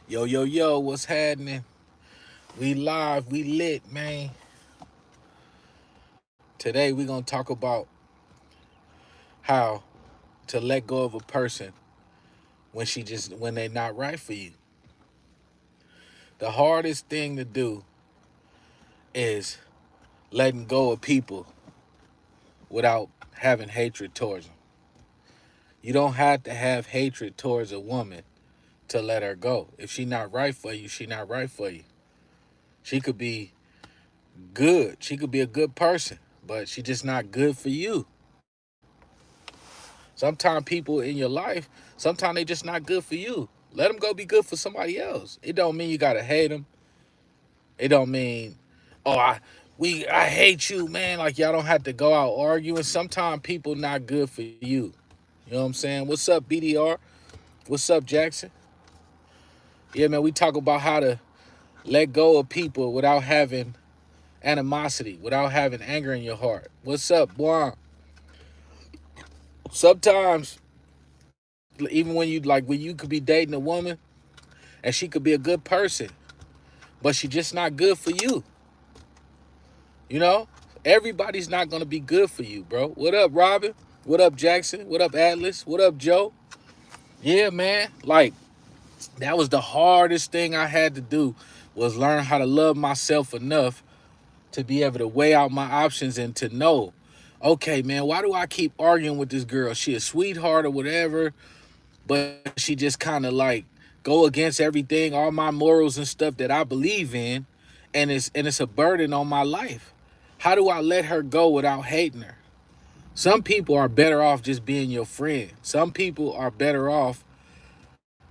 Yo, yo, yo, what's happening? We live, we lit, man. Today we're gonna talk about how to let go of a person when they're not right for you. The hardest thing to do is letting go of people without having hatred towards them. You don't have to have hatred towards a woman to let her go. If she not right for you, she not right for you. She could be good. She could be a good person, but she just not good for you. Sometimes people in your life, sometimes they just not good for you. Let them go be good for somebody else. It don't mean you gotta hate them. It don't mean, oh, I hate you, man. Like y'all don't have to go out arguing. Sometimes people not good for you. You know what I'm saying? What's up, BDR? What's up, Jackson? Yeah, man. We talk about how to let go of people without having animosity, without having anger in your heart. What's up, boy? Sometimes, even when you could be dating a woman and she could be a good person, but she just not good for you. You know, everybody's not gonna be good for you, bro. What up, Robin? What up, Jackson? What up, Atlas? What up, Joe? Yeah, man. Like that was the hardest thing I had to do was learn how to love myself enough to be able to weigh out my options and to know, okay, man, why do I keep arguing with this girl? She a sweetheart or whatever, but she just kind of like go against everything, all my morals and stuff that I believe in, and it's a burden on my life. How do I let her go without hating her? Some people are better off just being your friend. Some people are better off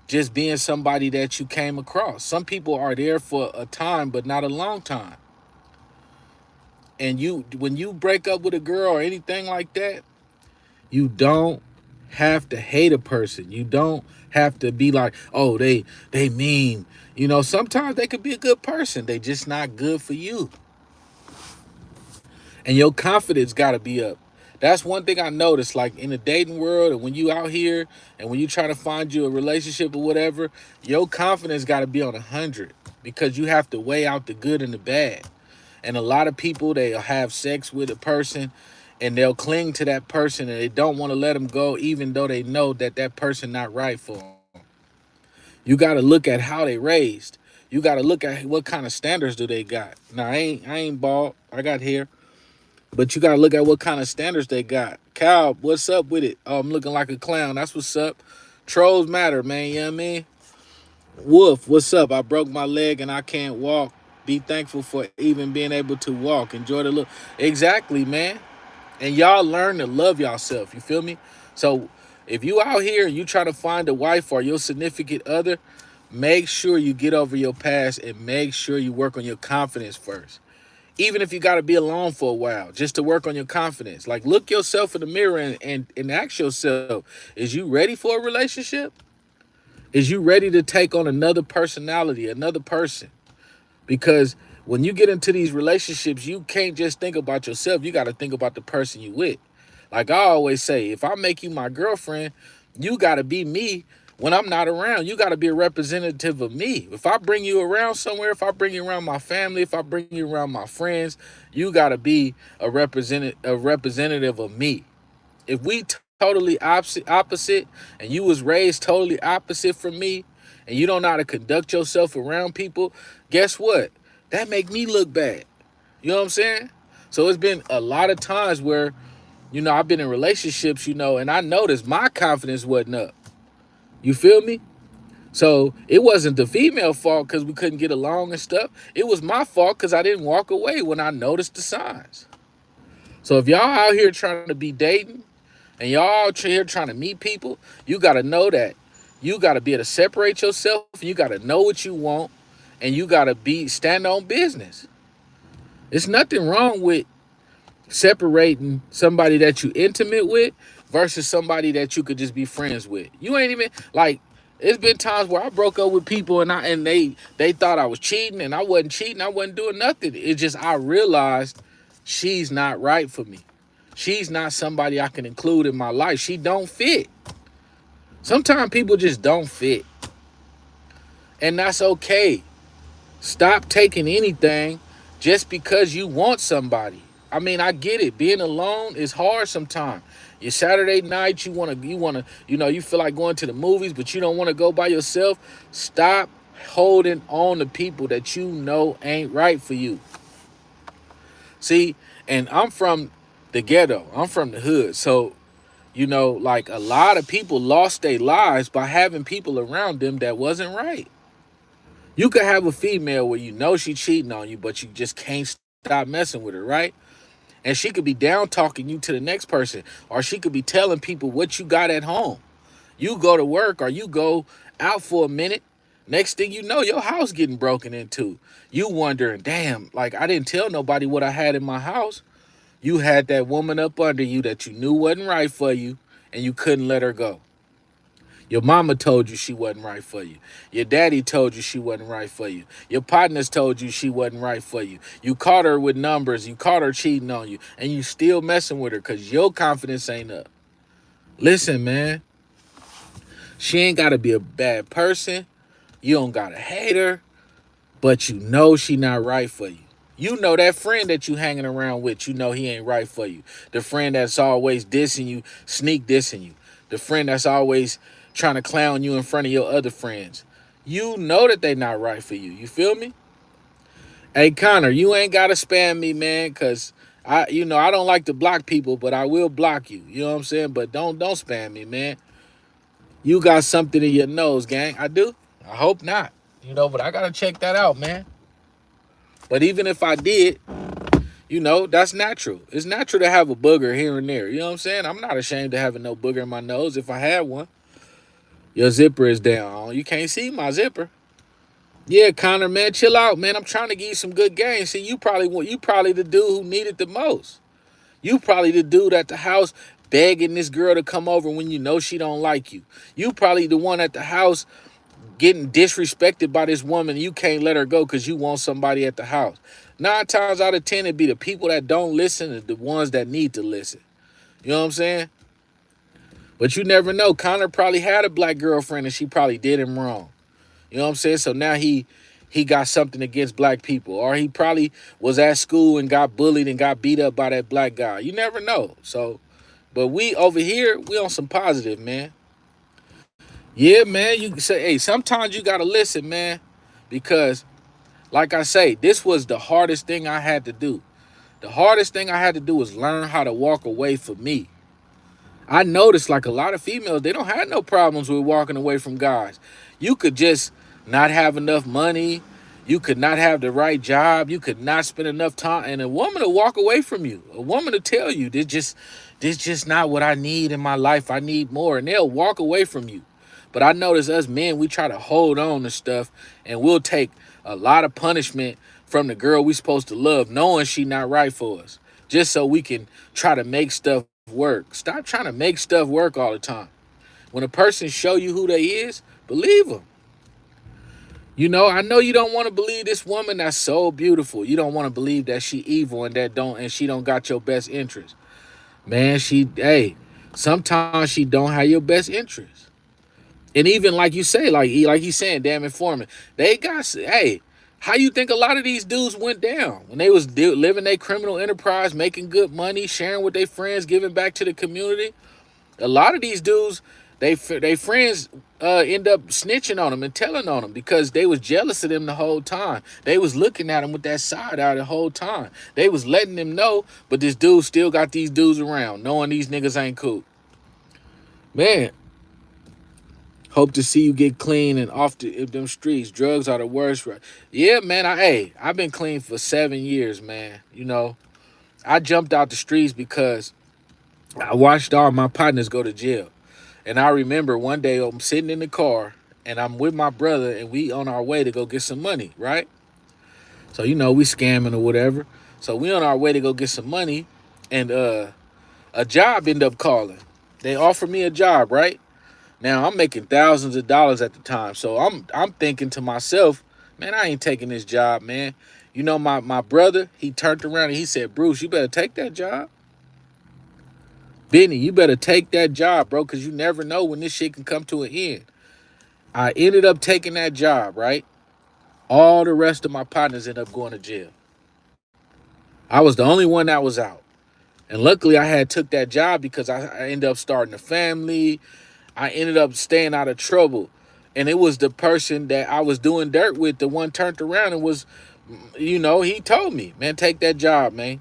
just being somebody that you came across. Some people are there for a time, but not a long time. And when you break up with a girl or anything like that, you don't have to hate a person. You don't have to be like, oh, they mean. You know, sometimes they could be a good person. They just not good for you. And your confidence gotta be up. That's one thing I noticed, like in the dating world and when you out here and when you try to find you a relationship or whatever, your confidence gotta be on 100 because you have to weigh out the good and the bad. And a lot of people, they'll have sex with a person and they'll cling to that person and they don't want to let them go even though they know that that person not right for them. You got to look at how they raised. You got to look at what kind of standards do they got. Now, I ain't bald. I got hair. But you got to look at what kind of standards they got. Cal, what's up with it? Oh, I'm looking like a clown. That's what's up. Trolls matter, man. You know what I mean? Wolf, what's up? I broke my leg and I can't walk. Be thankful for even being able to walk. Enjoy the look. Exactly, man. And y'all learn to love yourself. You feel me? So if you out here and you try to find a wife or your significant other, make sure you get over your past and make sure you work on your confidence first. Even if you got to be alone for a while, just to work on your confidence. Like look yourself in the mirror and ask yourself, is you ready for a relationship? Is you ready to take on another personality, another person? Because when you get into these relationships, you can't just think about yourself. You got to think about the person you with. Like I always say, if I make you my girlfriend, you got to be me when I'm not around. You got to be a representative of me. If I bring you around somewhere, if I bring you around my family, if I bring you around my friends, you got to be a representative of me. If we totally opposite and you was raised totally opposite from me and you don't know how to conduct yourself around people, guess what? That make me look bad. You know what I'm saying? So it's been a lot of times where, I've been in relationships, and I noticed my confidence wasn't up. You feel me? So it wasn't the female fault because we couldn't get along and stuff. It was my fault because I didn't walk away when I noticed the signs. So if y'all out here trying to be dating and y'all out here trying to meet people, you got to know that you got to be able to separate yourself. You got to know what you want, and you got to stand on business. There's nothing wrong with separating somebody that you intimate with versus somebody that you could just be friends with. You ain't even like. It's been times where I broke up with people and they thought I was cheating and I wasn't cheating. I wasn't doing nothing. It's just I realized she's not right for me. She's not somebody I can include in my life. She don't fit. Sometimes people just don't fit. And that's okay. Stop taking anything just because you want somebody. I mean, I get it. Being alone is hard sometimes. Your Saturday night, you feel like going to the movies, but you don't want to go by yourself. Stop holding on to people that you know ain't right for you. See, and I'm from the ghetto. I'm from the hood. So, like a lot of people lost their lives by having people around them that wasn't right. You could have a female where you know she cheating on you, but you just can't stop messing with her, right? And she could be down talking you to the next person, or she could be telling people what you got at home. You go to work or you go out for a minute. Next thing you know, your house getting broken into. You wondering, damn, like I didn't tell nobody what I had in my house. You had that woman up under you that you knew wasn't right for you, and you couldn't let her go. Your mama told you she wasn't right for you. Your daddy told you she wasn't right for you. Your partners told you she wasn't right for you. You caught her with numbers. You caught her cheating on you. And you still messing with her because your confidence ain't up. Listen, man. She ain't got to be a bad person. You don't got to hate her. But you know she not right for you. You know that friend that you hanging around with, you know he ain't right for you. The friend that's always dissing you, sneak dissing you. The friend that's always trying to clown you in front of your other friends. You know that they not right for you. You feel me? Hey, Connor, you ain't got to spam me, man, because I don't like to block people, but I will block you. You know what I'm saying? But don't spam me, man. You got something in your nose, gang. I do? I hope not. But I got to check that out, man. But even if I did, that's natural. It's natural to have a booger here and there. You know what I'm saying? I'm not ashamed of having no booger in my nose if I had one. Your zipper is down. You can't see my zipper. Yeah, Connor, man, chill out, man. I'm trying to give you some good games. See, you probably the dude who needed the most. You probably the dude at the house begging this girl to come over when you know she don't like you. You probably the one at the house getting disrespected by this woman. You can't let her go because you want somebody at the house. 9 times out of 10, it be the people that don't listen and the ones that need to listen. You know what I'm saying? But you never know. Connor probably had a black girlfriend and she probably did him wrong. You know what I'm saying? So now he got something against black people. Or he probably was at school and got bullied and got beat up by that black guy. You never know. So, but we over here, we on some positive, man. Yeah, man. You can say, hey, sometimes you got to listen, man. Because, like I say, this was the hardest thing I had to do. The hardest thing I had to do was learn how to walk away from me. I noticed like a lot of females, they don't have no problems with walking away from guys. You could just not have enough money. You could not have the right job. You could not spend enough time. And a woman will walk away from you. A woman will tell you, this just not what I need in my life. I need more. And they'll walk away from you. But I notice us men, we try to hold on to stuff and we'll take a lot of punishment from the girl we supposed to love, knowing she not right for us, just so we can try to make stuff work. Stop trying to make stuff work all the time. When a person show you who they is, believe them. I know you don't want to believe this woman that's so beautiful. You don't want to believe that she evil and she don't got your best interest. Man, sometimes she don't have your best interest. And even like you say, like he's saying, damn informant, how you think a lot of these dudes went down when they was living their criminal enterprise, making good money, sharing with their friends, giving back to the community? A lot of these dudes, they friends end up snitching on them and telling on them because they was jealous of them the whole time. They was looking at them with that side eye the whole time. They was letting them know, but this dude still got these dudes around, knowing these niggas ain't cool. Man, hope to see you get clean and off them streets. Drugs are the worst. Right? Yeah, man. I've been clean for 7 years, man. I jumped out the streets because I watched all my partners go to jail. And I remember one day I'm sitting in the car and I'm with my brother and we on our way to go get some money, right? So, we scamming or whatever. So we on our way to go get some money and a job ended up calling. They offered me a job, right? Now I'm making thousands of dollars at the time. So I'm thinking to myself, man, I ain't taking this job, man. My brother, he turned around and he said, Bruce, you better take that job. Benny, you better take that job, bro, because you never know when this shit can come to an end. I ended up taking that job, right? All the rest of my partners ended up going to jail. I was the only one that was out. And luckily I had took that job because I ended up starting a family. I ended up staying out of trouble. And it was the person that I was doing dirt with, the one turned around and was, he told me, man, take that job, man.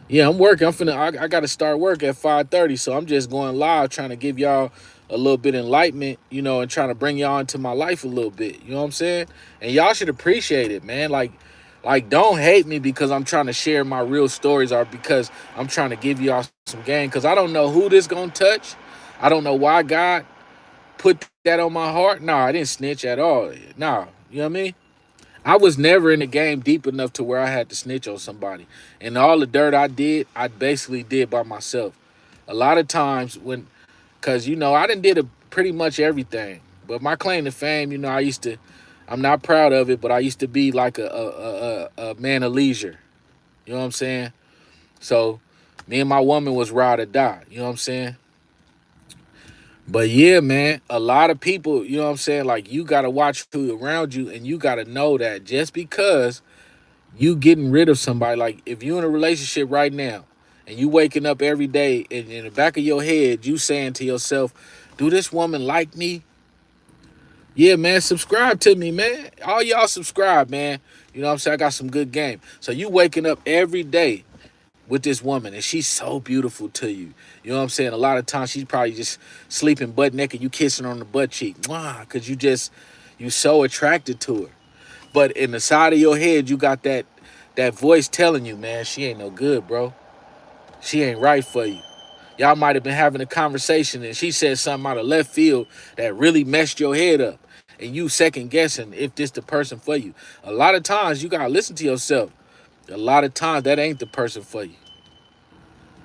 Yeah, I'm working. I got to start work at 5:30, so I'm just going live trying to give y'all a little bit of enlightenment, and trying to bring y'all into my life a little bit. You know what I'm saying? And y'all should appreciate it, man. Like don't hate me because I'm trying to share my real stories or because I'm trying to give y'all some game because I don't know who this gonna touch. I don't know why God put that on my heart. No, I didn't snitch at all. No, you know what I mean? I was never in the game deep enough to where I had to snitch on somebody. And all the dirt I did, I basically did by myself. A lot of times cause I done did pretty much everything. But my claim to fame, I'm not proud of it, but I used to be like a man of leisure. You know what I'm saying? So me and my woman was ride or die. You know what I'm saying? But yeah, man, a lot of people, you know what I'm saying? Like you gotta watch who around you and you gotta know that just because you getting rid of somebody, like if you in a relationship right now and you waking up every day and in the back of your head, you saying to yourself, do this woman like me? Yeah, man, subscribe to me, man. All y'all subscribe, man. You know what I'm saying? I got some good game. So you waking up every day with this woman and she's so beautiful to you. You know what I'm saying? A lot of times she's probably just sleeping butt naked, you kissing her on the butt cheek. Mwah, cause you so attracted to her. But in the side of your head, you got that voice telling you, man, she ain't no good, bro. She ain't right for you. Y'all might have been having a conversation and she said something out of left field that really messed your head up. And you second guessing if this the person for you. A lot of times you gotta listen to yourself. A lot of times that ain't the person for you.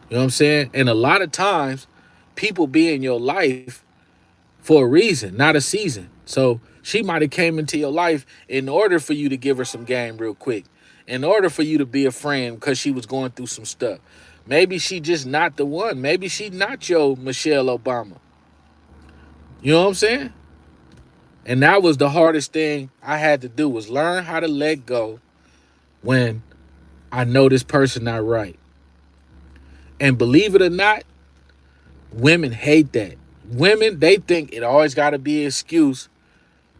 You know what I'm saying? And a lot of times people be in your life for a reason, not a season. So she might have came into your life in order for you to give her some game real quick, in order for you to be a friend because she was going through some stuff. Maybe she just not the one. Maybe she not your Michelle Obama. You know what I'm saying? And that was the hardest thing I had to do was learn how to let go when I know this person not right. And believe it or not, women hate that. Women, they think it always got to be an excuse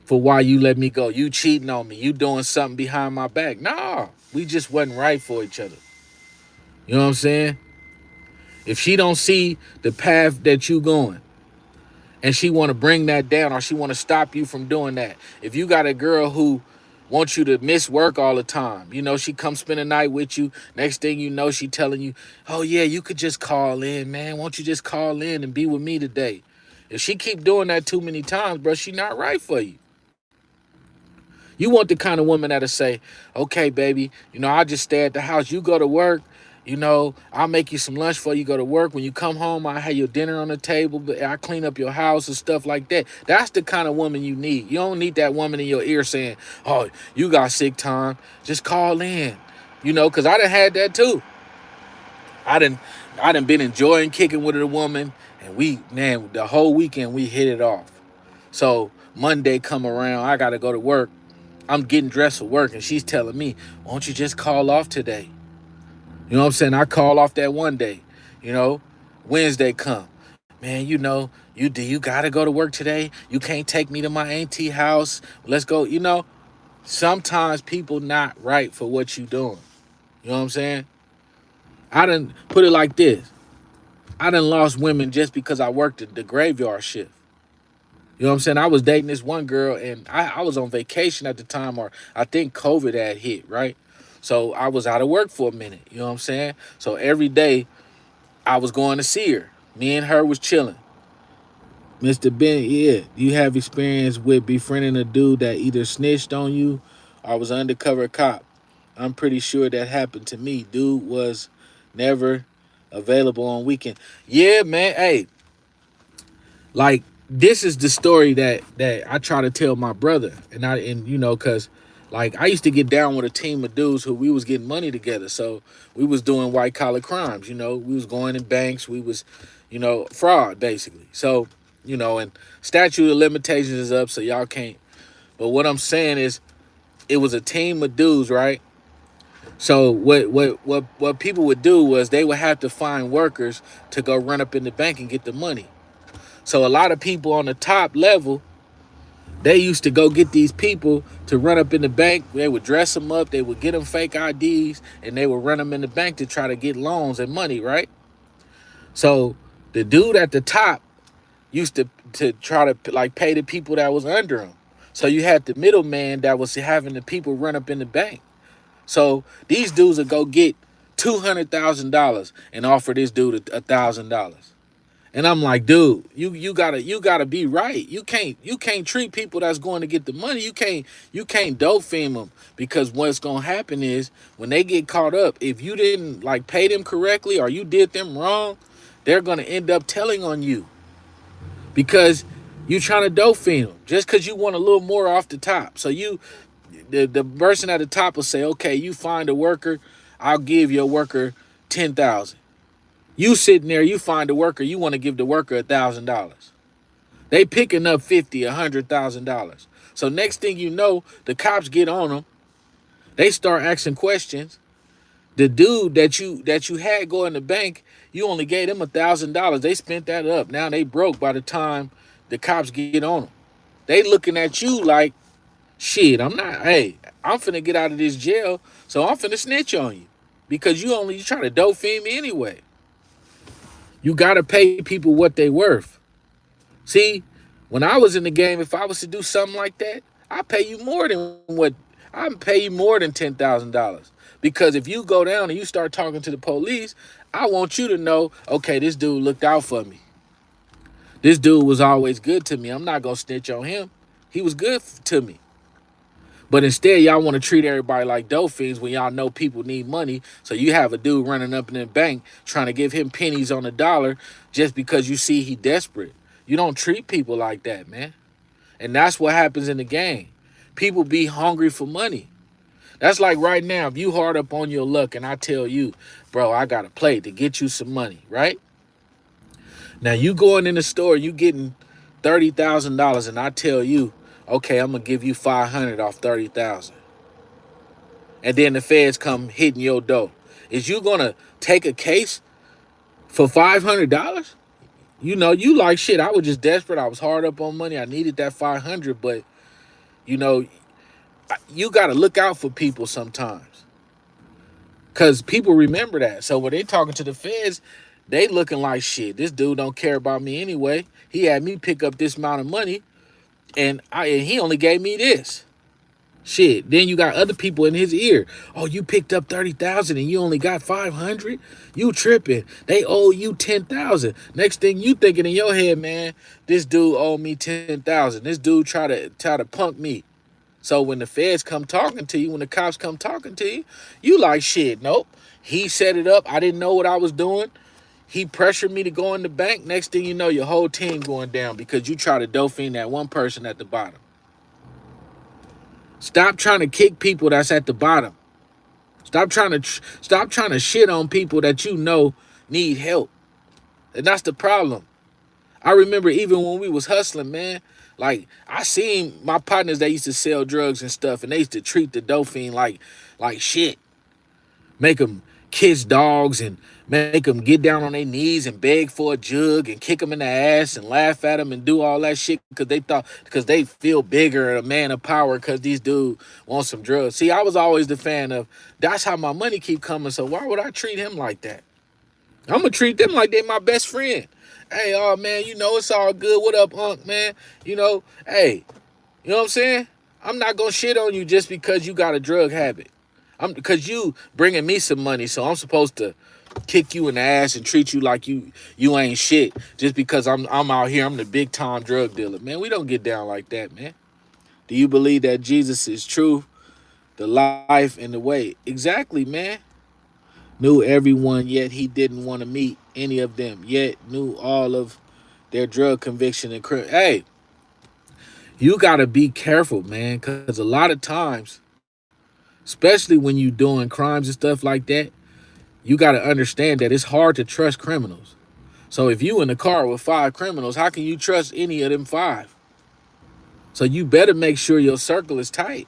for why you let me go. You cheating on me. You doing something behind my back. Nah, we just wasn't right for each other. You know what I'm saying? If she don't see the path that you going and she want to bring that down or she want to stop you from doing that. If you got a girl who wants you to miss work all the time, she come spend a night with you. Next thing you know, she telling you, oh yeah, you could just call in, man. Won't you just call in and be with me today? If she keep doing that too many times, bro, she not right for you. You want the kind of woman that'll say, okay, baby, I'll just stay at the house. You go to work, I'll make you some lunch before you go to work. When you come home, I'll have your dinner on the table, but I clean up your house and stuff like that. That's the kind of woman you need. You don't need that woman in your ear saying, oh, you got sick time. Just call in. Because I done had that too. I done been enjoying kicking with a woman, and the whole weekend we hit it off. So Monday come around, I gotta go to work. I'm getting dressed for work and she's telling me, why don't you just call off today? You know what I'm saying? I call off that one day. You know, Wednesday come. Man, you gotta go to work today. You can't take me to my auntie house. Let's go. Sometimes people not right for what you doing. You know what I'm saying? I done put it like this. I done lost women just because I worked the graveyard shift. You know what I'm saying? I was dating this one girl and I was on vacation at the time, or I think COVID had hit, right? So I was out of work for a minute. You know what I'm saying? So every day I was going to see her. Me and her was chilling. Mr. Ben, yeah, you have experience with befriending a dude that either snitched on you or was an undercover cop. I'm pretty sure that happened to me. Dude was never available on weekend. Yeah, man. Hey, like this is the story that I try to tell my brother, cause like I used to get down with a team of dudes who we was getting money together, so we was doing white collar crimes. We was going in banks, we was, fraud basically. So And statute of limitations is up, so y'all can't. But what I'm saying is, it was a team of dudes, right? So what people would do was they would have to find workers to go run up in the bank and get the money. So a lot of people on the top level, they used to go get these people to run up in the bank. They would dress them up, they would get them fake IDs, and they would run them in the bank to try to get loans and money, right? So the dude at the top used to try to like pay the people that was under him. So you had the middleman that was having the people run up in the bank. So these dudes would go get $200,000 and offer this dude $1,000. And I'm like, dude, you gotta be right. You can't treat people that's going to get the money. You can't dope fiend them, because what's gonna happen is when they get caught up, if you didn't like pay them correctly or you did them wrong, they're gonna end up telling on you, because you trying to dope fiend them just because you want a little more off the top. So the person at the top will say, okay, you find a worker, I'll give your worker 10,000. You sitting there, you find a worker, you want to give the worker $1,000. They picking up $50,000, $100,000. So next thing you know, the cops get on them. They start asking questions. The dude that you had go in the bank, you only gave them $1,000. They spent that up. Now they broke by the time the cops get on them. They looking at you like, shit, I'm finna get out of this jail, so I'm finna snitch on you, because you try to dope fiend me anyway. You gotta pay people what they worth. See, when I was in the game, if I was to do something like that, I pay you more than $10,000. Because if you go down and you start talking to the police, I want you to know, okay, this dude looked out for me. This dude was always good to me. I'm not gonna snitch on him. He was good to me. But instead, y'all want to treat everybody like dope fiends when y'all know people need money. So you have a dude running up in the bank trying to give him pennies on the dollar just because you see he desperate. You don't treat people like that, man. And that's what happens in the game. People be hungry for money. That's like right now, if you hard up on your luck and I tell you, bro, I got a play to get you some money, right? Now you going in the store, you getting $30,000, and I tell you, okay, I'm gonna give you 500 off 30,000. And then the feds come hitting your door. Is you gonna take a case for $500? You like, shit, I was just desperate. I was hard up on money. I needed that 500, but you know, you gotta look out for people sometimes. Cause people remember that. So when they talking to the feds, they looking like, shit, this dude don't care about me anyway. He had me pick up this amount of money, and he only gave me this. Shit. Then you got other people in his ear. Oh, you picked up 30,000 and you only got 500? You tripping. They owe you 10,000. Next thing you thinking in your head, man, this dude owe me 10,000. This dude try to punk me. So when the feds come talking to you, when the cops come talking to you, you like, shit, nope. He set it up. I didn't know what I was doing. He pressured me to go in the bank. Next thing you know, your whole team going down because you try to dope fiend that one person at the bottom. Stop trying to kick people that's at the bottom. Stop trying to shit on people that you know need help. And that's the problem. I remember even when we was hustling, man, like I seen my partners that used to sell drugs and stuff, and they used to treat the dope fiend like shit. Make them kiss dogs and make them get down on their knees and beg for a jug and kick them in the ass and laugh at them and do all that shit because they feel bigger and a man of power because these dudes want some drugs. See, I was always the fan of, that's how my money keep coming, so why would I treat him like that? I'm going to treat them like they my best friend. Hey, oh, man, it's all good. What up, Unc, man? Hey, you know what I'm saying? I'm not going to shit on you just because you got a drug habit. Because you bringing me some money, so I'm supposed to kick you in the ass and treat you like you ain't shit just because I'm out here. I'm the big time drug dealer, man. We don't get down like that, man. Do you believe that Jesus is true, the life, and the way? Exactly, man. Knew everyone, yet he didn't want to meet any of them. Yet knew all of their drug conviction and crime. Hey, you gotta be careful, man, because a lot of times, especially when you doing crimes and stuff like that, you got to understand that it's hard to trust criminals. So if you in the car with 5 criminals, how can you trust any of them 5? So you better make sure your circle is tight.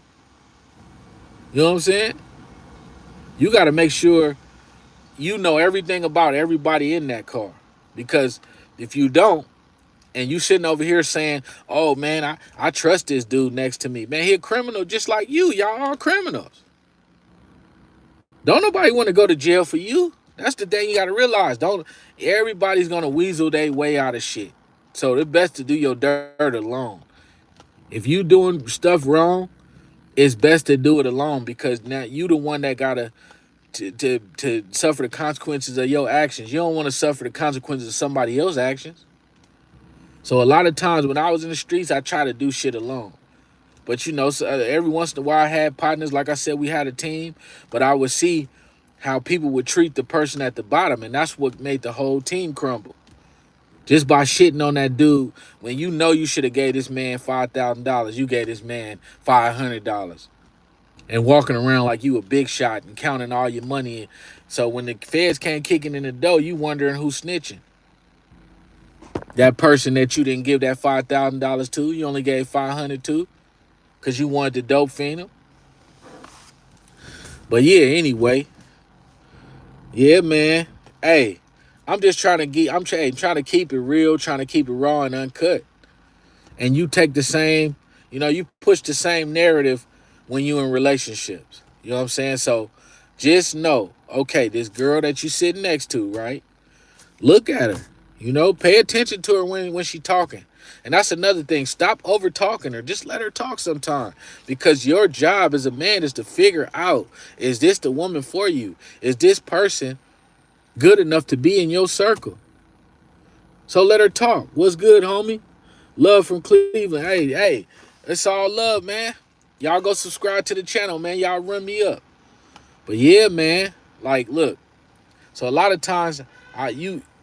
You know what I'm saying? You got to make sure you know everything about everybody in that car. Because if you don't, and you sitting over here saying, oh man, I trust this dude next to me. Man, he a criminal just like you. Y'all are criminals. Don't nobody want to go to jail for you. That's the thing you got to realize. Don't everybody's going to weasel their way out of shit. So it's best to do your dirt alone. If you doing stuff wrong, it's best to do it alone, because now you the one that gotta to suffer the consequences of your actions. You don't want to suffer the consequences of somebody else's actions. So a lot of times when I was in the streets, I try to do shit alone. But you know, so every once in a while I had partners. Like I said, we had a team, but I would see how people would treat the person at the bottom, and that's what made the whole team crumble. Just by shitting on that dude when you know you should have gave this man $5,000, you gave this man $500, and walking around like you a big shot and counting all your money. So when the feds can't kicking in the door, you wondering who's snitching. That person that you didn't give that $5,000 to, you only gave $500 to, because you wanted the dope fiend. But yeah, anyway, yeah, man. Hey, I'm just trying to get. trying to keep it real, trying to keep it raw and uncut. And you take the same, you push the same narrative when you in relationships. You know what I'm saying? So just know, okay, this girl that you sitting next to, right? Look at her. Pay attention to her when she talking. And that's another thing. Stop over talking her. Just let her talk sometime. Because your job as a man is to figure out, is this the woman for you? Is this person good enough to be in your circle? So let her talk. What's good, homie? Love from Cleveland. Hey, it's all love, man. Y'all go subscribe to the channel, man. Y'all run me up. But yeah, man. Like, look. So a lot of times,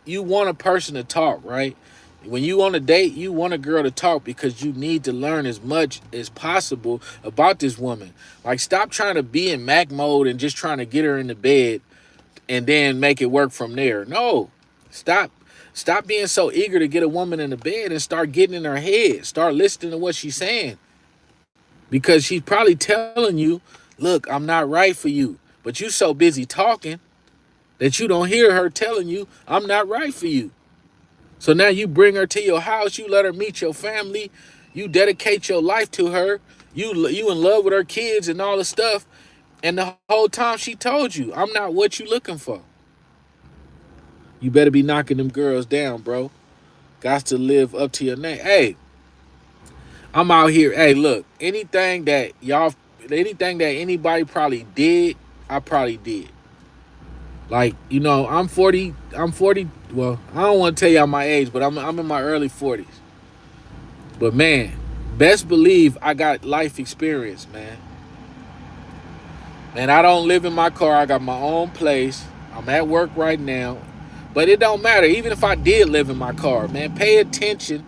you want a person to talk, right? When you on a date, you want a girl to talk because you need to learn as much as possible about this woman. Like, stop trying to be in Mac mode and just trying to get her in the bed and then make it work from there. No. Stop being so eager to get a woman in the bed and start getting in her head. Start listening to what she's saying. Because she's probably telling you, look, I'm not right for you. But you so busy talking that you don't hear her telling you, I'm not right for you. So now you bring her to your house, you let her meet your family, you dedicate your life to her, you in love with her kids and all the stuff, and the whole time she told you, I'm not what you looking for. You better be knocking them girls down, bro. Got to live up to your name. Hey, I'm out here. Hey, look, anything that anybody probably did, I probably did. Like, I'm 40. Well, I don't want to tell y'all my age, but I'm in my early 40s. But man, best believe I got life experience, man. Man, I don't live in my car. I got my own place. I'm at work right now. But it don't matter. Even if I did live in my car, man, pay attention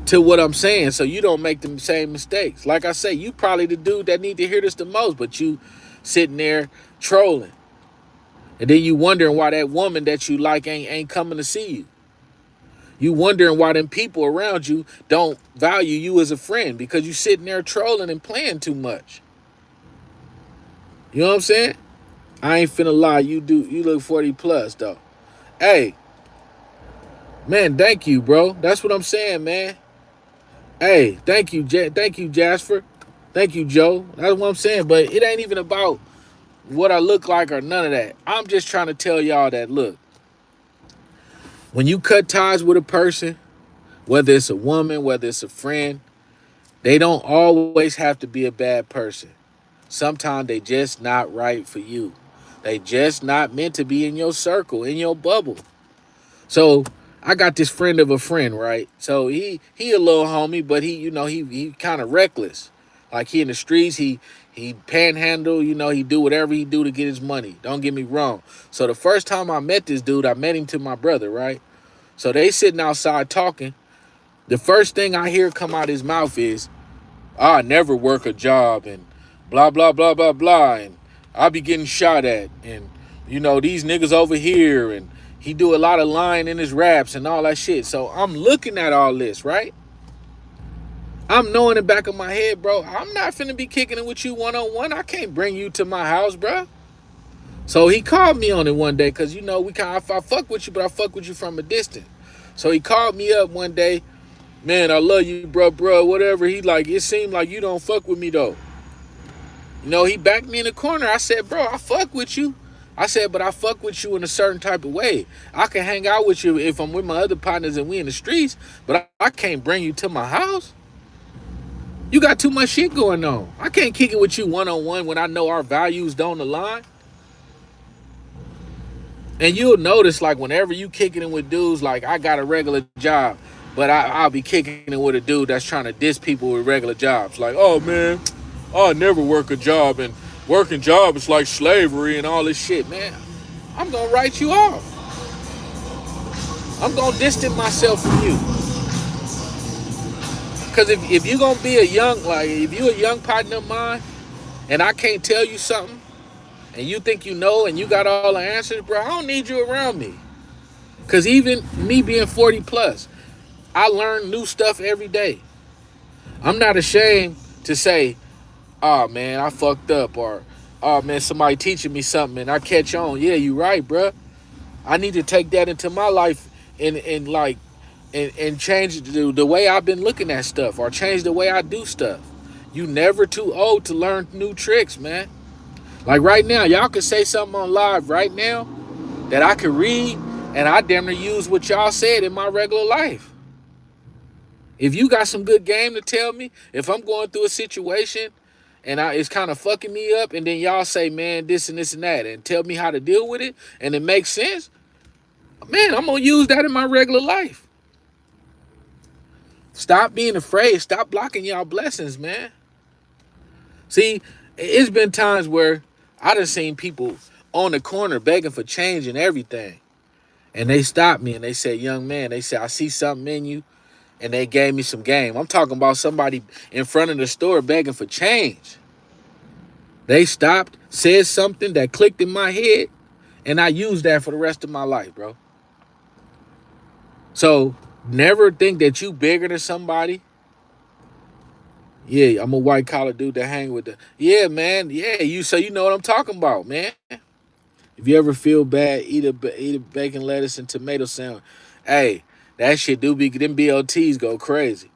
to what I'm saying so you don't make the same mistakes. Like I say, you probably the dude that need to hear this the most, but you sitting there trolling. And then you wondering why that woman that you like ain't coming to see you. You wondering why them people around you don't value you as a friend because you sitting there trolling and playing too much. You know what I'm saying? I ain't finna lie. You look 40 plus though. Hey, man, thank you, bro. That's what I'm saying, man. Hey, thank you, Jasper. Thank you, Joe. That's what I'm saying. But it ain't even about what I look like or none of that. I'm just trying to tell y'all that, look, when you cut ties with a person, whether it's a woman, whether it's a friend, they don't always have to be a bad person. Sometimes they just not right for you. They just not meant to be in your circle, in your bubble. So I got this friend of a friend, right? So he a little homie, but he kind of reckless. Like, he in the streets, he panhandle, he do whatever he do to get his money. Don't get me wrong. So the first time I met this dude, I met him to my brother, right? So they sitting outside talking. The first thing I hear come out his mouth is, I never work a job and blah, blah, blah, blah, blah. And I be getting shot at. And you know, these niggas over here, and he do a lot of lying in his raps and all that shit. So I'm looking at all this, right? I'm knowing in the back of my head, bro, I'm not finna be kicking it with you one-on-one. I can't bring you to my house, bro. So he called me on it one day, because, you know, I fuck with you, but I fuck with you from a distance. So he called me up one day. Man, I love you, bro, whatever. He like, it seemed like you don't fuck with me, though. You know, he backed me in the corner. I said, bro, I fuck with you. I said, but I fuck with you in a certain type of way. I can hang out with you if I'm with my other partners and we in the streets, but I can't bring you to my house. You got too much shit going on. I can't kick it with you one-on-one when I know our values don't align. And you'll notice, like, whenever you kicking it with dudes, like, I got a regular job, but I'll be kicking it with a dude that's trying to diss people with regular jobs. Like, oh, man, I'll never work a job, and working job is like slavery and all this shit, man. I'm going to write you off. I'm going to distance myself from you. Because if you're going to be if you're a young partner of mine, and I can't tell you something, and you think you know and you got all the answers, bro, I don't need you around me. Because even me being 40 plus, I learn new stuff every day. I'm not ashamed to say, oh, man, I fucked up. Or, oh, man, somebody teaching me something and I catch on. Yeah, you right, bro. I need to take that into my life and change the way I've been looking at stuff, or change the way I do stuff. You never too old to learn new tricks, man. Like right now, y'all could say something on live right now that I could read, and I damn near use what y'all said in my regular life. If you got some good game to tell me, if I'm going through a situation and it's kind of fucking me up, and then y'all say, man, this and this and that, and tell me how to deal with it, and it makes sense, man, I'm going to use that in my regular life. Stop being afraid. Stop blocking y'all blessings, man. See, it's been times where I done seen people on the corner begging for change and everything. And they stopped me and they said, young man, they said, I see something in you. And they gave me some game. I'm talking about somebody in front of the store begging for change. They stopped, said something that clicked in my head, and I used that for the rest of my life, bro. So never think that you bigger than somebody. Yeah, I'm a white collar dude that hang with the. Yeah, man. Yeah, so you know what I'm talking about, man. If you ever feel bad, eat a bacon, lettuce, and tomato sandwich. Hey, that shit do be them BLTs go crazy.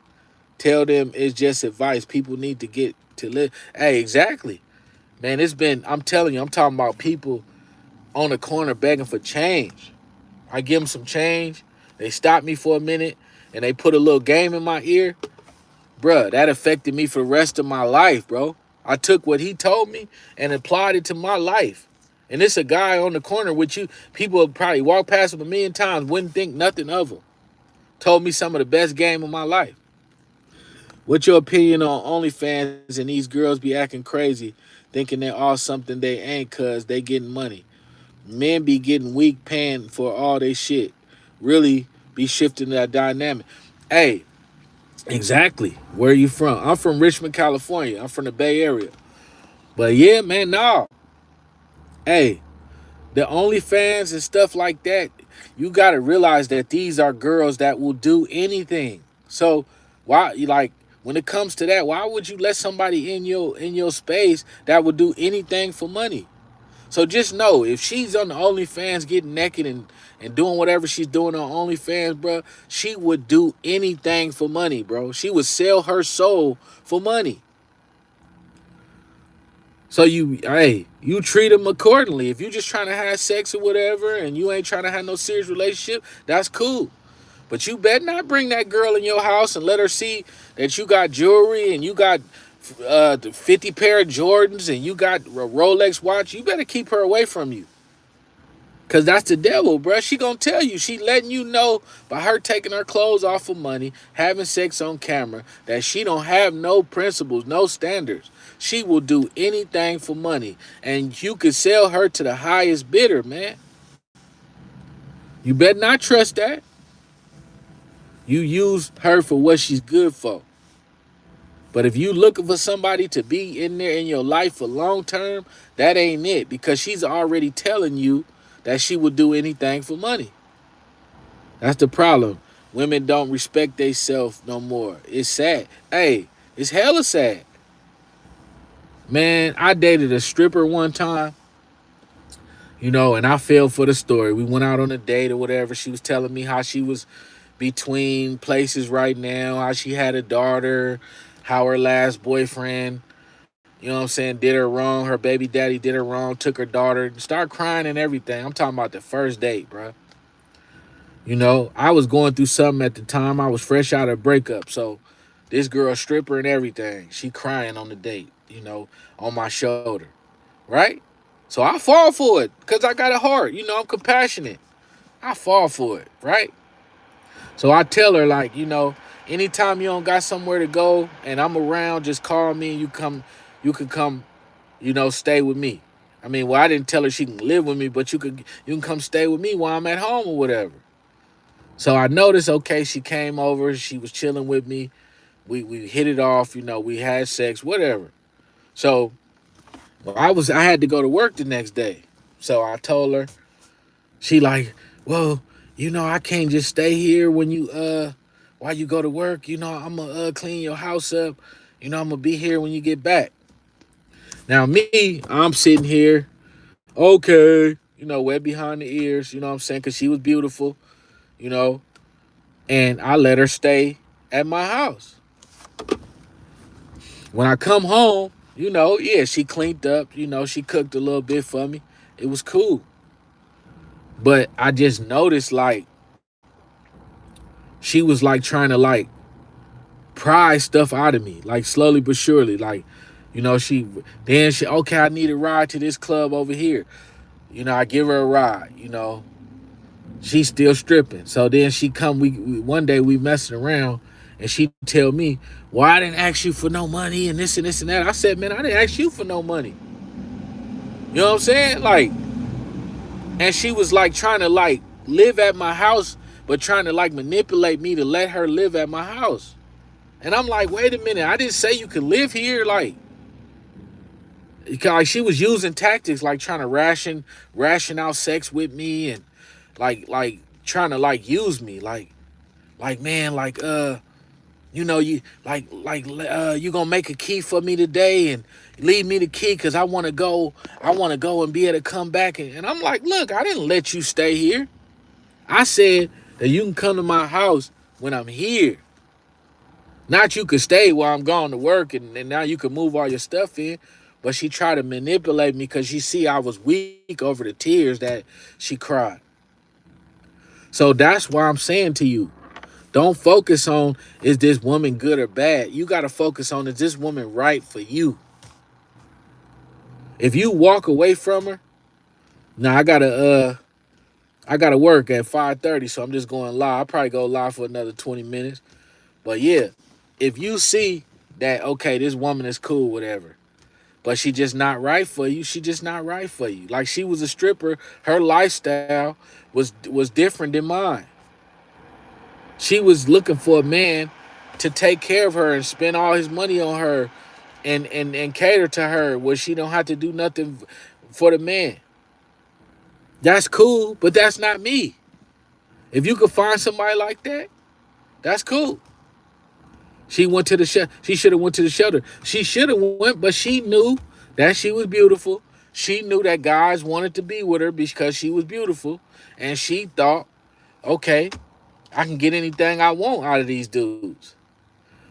Tell them it's just advice. People need to get to live. Hey, exactly, man. It's been. I'm telling you, I'm talking about people on the corner begging for change. I give them some change. They stop me for a minute and they put a little game in my ear. Bruh, that affected me for the rest of my life, bro. I took what he told me and applied it to my life. And it's a guy on the corner with you. People have probably walked past him a million times, wouldn't think nothing of him. Told me some of the best game of my life. What's your opinion on OnlyFans and these girls be acting crazy, thinking they're all something they ain't cause they getting money? Men be getting weak paying for all they shit. Really be shifting that dynamic. Hey, exactly. Where are you from? I'm from Richmond, California. I'm from the Bay Area. But yeah, man, no. Hey, the OnlyFans and stuff like that, you got to realize that these are girls that will do anything. So why, like, when it comes to that, why would you let somebody in your space that would do anything for money? So just know, if she's on the OnlyFans getting naked and doing whatever she's doing on OnlyFans, bro, she would do anything for money, bro. She would sell her soul for money. So you treat them accordingly. If you just trying to have sex or whatever and you ain't trying to have no serious relationship, that's cool. But you better not bring that girl in your house and let her see that you got jewelry and you got 50 pair of Jordans and you got a Rolex watch. You better keep her away from you. Because that's the devil, bro. She gonna tell you. She letting you know by her taking her clothes off for money, having sex on camera, that she don't have no principles, no standards. She will do anything for money. And you could sell her to the highest bidder, man. You better not trust that. You use her for what she's good for. But if you looking for somebody to be in there in your life for long term, that ain't it, because she's already telling you that she would do anything for money. That's the problem. Women don't respect themselves no more. It's sad. Hey, it's hella sad. Man, I dated a stripper one time, and I fell for the story. We went out on a date or whatever. She was telling me how she was between places right now, how she had a daughter, how her last boyfriend, did her wrong. Her baby daddy did her wrong, took her daughter, start crying and everything. I'm talking about the first date, bro. I was going through something at the time. I was fresh out of a breakup. So this girl, stripper and everything, she crying on the date, on my shoulder, right? So I fall for it because I got a heart. I'm compassionate. I fall for it, right? So I tell her, like, anytime you don't got somewhere to go and I'm around, just call me and you can come, stay with me. I mean, well, I didn't tell her she can live with me, but you can come stay with me while I'm at home or whatever. So I noticed, okay, she came over, she was chilling with me. We hit it off, we had sex, whatever. So I had to go to work the next day. So I told her, she like, well, I can't just stay here when while you go to work. I'm gonna clean your house up. I'm gonna be here when you get back. Now me, I'm sitting here, okay, wet behind the ears, what I'm saying? Because she was beautiful, you know, and I let her stay at my house. When I come home, yeah, she cleaned up, she cooked a little bit for me. It was cool. But I just noticed, like, she was like trying to like pry stuff out of me, like slowly but surely. Like, she okay, I need a ride to this club over here. I give her a ride, she's still stripping. So then she come, we one day we messing around and she tell me, well, I didn't ask you for no money and this and this and that. I said, man, I didn't ask you for no money. You know what I'm saying? Like, and she was like trying to like live at my house, but trying to like manipulate me to let her live at my house. And I'm like, wait a minute, I didn't say you could live here. Like she was using tactics like trying to ration out sex with me and like trying to like use me like man, like you you gonna make a key for me today and leave me the key because I want to go and be able to come back, and I'm like, look, I didn't let you stay here. I said that you can come to my house when I'm here, not you could stay while I'm gone to work, and now you can move all your stuff in. But she tried to manipulate me because she see I was weak over the tears that she cried. So that's why I'm saying to you, don't focus on, is this woman good or bad? You got to focus on, is this woman right for you? If you walk away from her, now I gotta work at 5:30, so I'm just going live. I'll probably go live for another 20 minutes. But yeah, if you see that, okay, this woman is cool, whatever, but she just not right for you, she just not right for you. Like, she was a stripper, her lifestyle was different than mine. She was looking for a man to take care of her and spend all his money on her and cater to her where she don't have to do nothing for the man. That's cool, but that's not me. If you could find somebody like that, that's cool. She went to the she should have went to the shelter. She should have went, but she knew that she was beautiful. She knew that guys wanted to be with her because she was beautiful, and she thought, okay, I can get anything I want out of these dudes.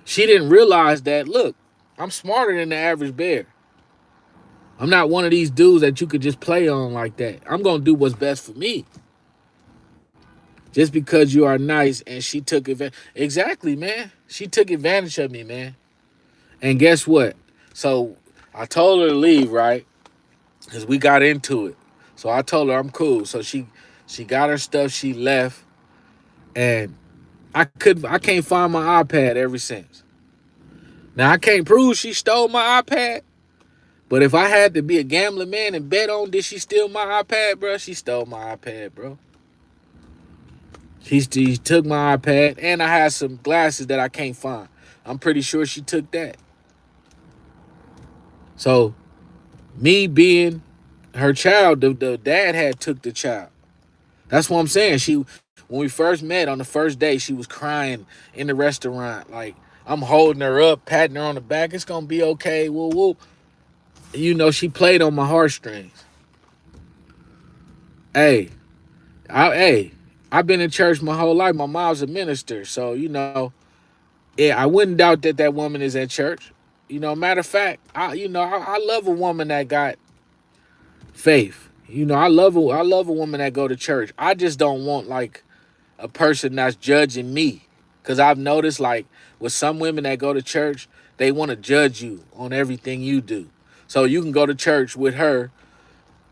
She didn't realize that, look, I'm smarter than the average bear. I'm not one of these dudes that you could just play on like that. I'm going to do what's best for me. Just because you are nice, and she took advantage. Exactly, man. She took advantage of me, man. And guess what? So I told her to leave, right? Because we got into it. So I told her I'm cool. So she got her stuff. She left. And I can't find my iPad ever since. Now, I can't prove she stole my iPad. But if I had to be a gambling man and bet on, did she steal my iPad, bro? She stole my iPad, bro. She took my iPad, and I had some glasses that I can't find. I'm pretty sure she took that. So me being her child, the dad had took the child. That's what I'm saying. She when we first met on the first day, she was crying in the restaurant. Like I'm holding her up, patting her on the back. It's gonna be okay. Woo woo. You know, she played on my heartstrings. Hey, hey, I've been in church my whole life. My mom's a minister, so yeah, I wouldn't doubt that that woman is at church. Matter of fact, I love a woman that got faith. I love a woman that go to church. I just don't want like a person that's judging me, because I've noticed like with some women that go to church, they want to judge you on everything you do. So you can go to church with her.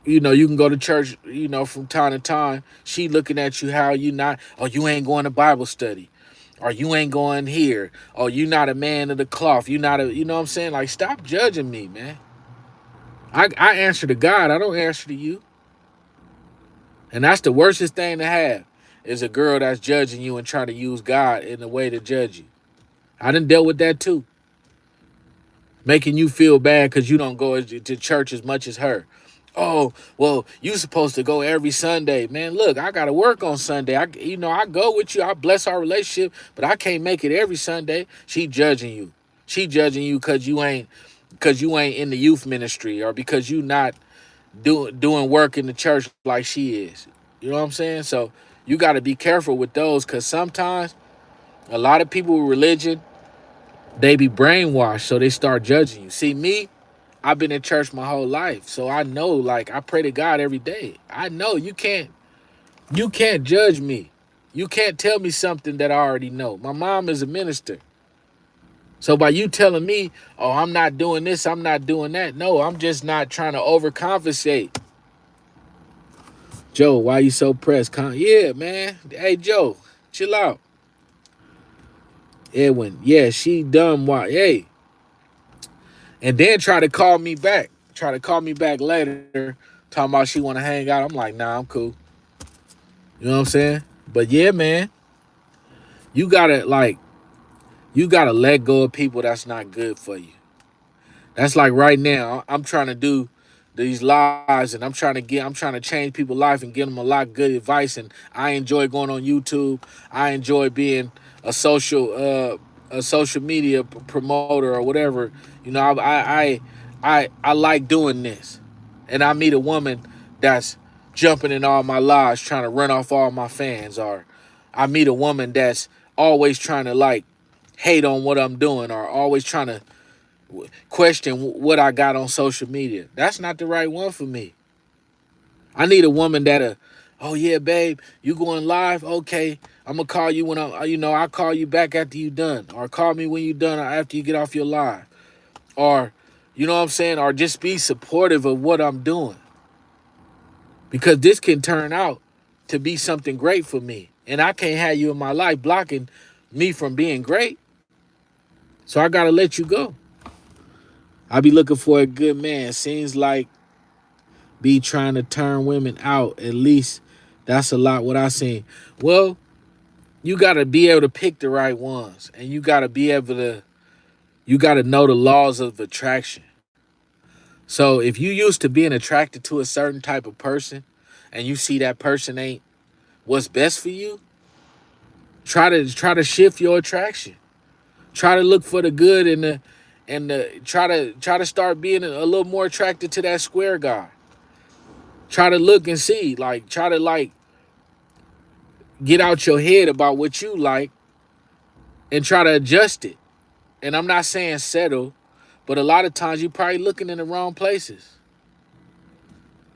You can go to church, from time to time. She looking at you how you not, oh, you ain't going to Bible study. Or you ain't going here. Or you not a man of the cloth. You not a, you know what I'm saying? Like, stop judging me, man. I answer to God. I don't answer to you. And that's the worstest thing to have is a girl that's judging you and trying to use God in a way to judge you. I done dealt with that too. Making you feel bad because you don't go to church as much as her. Oh, well, you supposed to go every Sunday. Man, look, I got to work on Sunday. I go with you. I bless our relationship, but I can't make it every Sunday. She judging you. She judging you because you ain't in the youth ministry, or because you not doing work in the church like she is. You know what I'm saying? So you got to be careful with those, because sometimes a lot of people with religion, they be brainwashed, so they start judging you. See, me, I've been in church my whole life, so I know. Like, I pray to God every day. I know you can't judge me. You can't tell me something that I already know. My mom is a minister. So by you telling me, oh, I'm not doing this, I'm not doing that. No, I'm just not trying to overcompensate. Joe, why you so pressed? Yeah, man. Hey, Joe, chill out. Edwin, yeah, she dumb. Why? Hey, and then try to call me back. Try to call me back later, talking about she want to hang out. I'm like, nah, I'm cool. You know what I'm saying? But yeah, man, you gotta like, you gotta let go of people that's not good for you. That's like right now, I'm trying to do these lives, and I'm trying to change people's life and give them a lot of good advice. And I enjoy going on YouTube. I enjoy being a social media promoter or whatever. I like doing this, and I meet a woman that's jumping in all my lives, trying to run off all my fans, or I meet a woman that's always trying to like hate on what I'm doing, or always trying to question what I got on social media. That's not the right one for me. I need a woman oh yeah, babe, you going live? Okay, I'm gonna call you when I'll call you back after you done, or call me when you done, or after you get off your live, or you know what I'm saying, or just be supportive of what I'm doing, because this can turn out to be something great for me, and I can't have you in my life blocking me from being great. So I gotta let you go. I be looking for a good man. Seems like be trying to turn women out. At least that's a lot what I seen. Well, you gotta be able to pick the right ones, and you gotta know the laws of attraction. So if you used to being attracted to a certain type of person, and you see that person ain't what's best for you, try to shift your attraction. Try to look for the good and try to start being a little more attracted to that square guy. Try to look and see, like, try to like get out your head about what you like and try to adjust it. And I'm not saying settle, but a lot of times you probably looking in the wrong places.